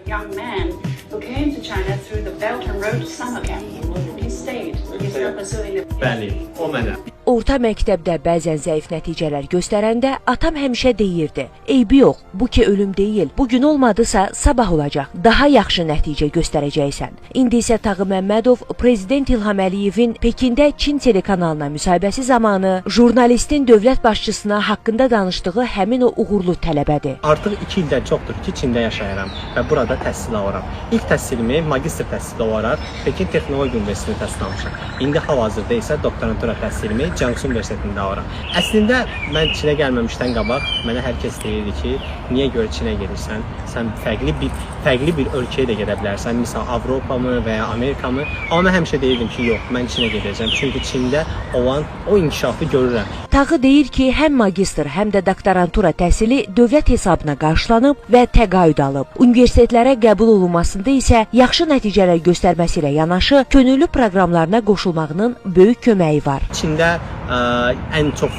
young man who came to China through the Belt and Road summer camp. He stayed. He's still pursuing the... Bəli, o mənəm. Orta məktəbdə bəzən zəif nəticələr göstərəndə atam həmişə deyirdi: "Eybi yox, bu ki ölüm deyil. Bu gün olmadısa sabah olacaq. Daha yaxşı nəticə göstərəcəksən." İndi isə Tağı Məmmədov Prezident İlham Əliyevin Pekində Çin telekanalına müsahibəsi zamanı jurnalistin dövlət başçısına haqqında danışdığı həmin o uğurlu tələbədir. Artıq 2 ildən çoxdur ki, Çində yaşayıram və burada təhsil alıram. İlk təhsilimi magistr təhsili olaraq Pekin Texnologiya Universitetində təhsil almışam. İndi hal-hazırda isə doktorantura təhsilimi Jiangsu Universitetində alıram. Əslində mən Çinə gəlməmişdən qabaq mənə hər kəs deyirdi ki, niyə görə Çinə gedirsən? Sən fərqli bir ölkəyə də gedə bilərsən. Misal Avropa mı və ya Amerika mı? Amma mən həmişə deyirdim ki, yox, mən Çinə gedəcəm. Çünki Çində olan o inkişafı görürəm. Tağı deyir ki, həm magistr, həm də doktorantura təhsili dövlət hesabına qarşılanıb və təqaüd alıb. Universitetlərə qəbul olunmasında isə yaxşı nəticələr göstərməsi ilə yanaşı, könüllü proqramlarına qoşulmağının böyük köməyi var. Çində ən çox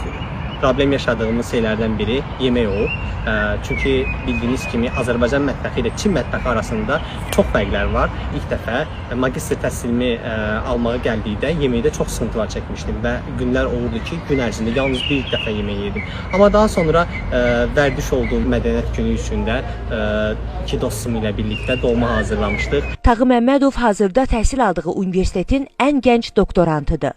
problem yaşadığımız şeylərdən biri yemək olub. Çünki bildiyiniz kimi Azərbaycan mətbəxi ilə Çin mətbəxi arasında çox fərqlər var. İlk dəfə magistr təhsilimi almağa gəldikdə yeməkdə çox sıxıntılar çəkmişdim və günlər olurdu ki, gün ərzində yalnız bir dəfə yemək yedim. Amma daha sonra vərdiş olduğum mədəniyyət günü üçün də iki dostum ilə birlikdə dolma hazırlamışdıq. Tağı Məmmədov hazırda təhsil aldığı universitetin ən gənc doktorantıdır.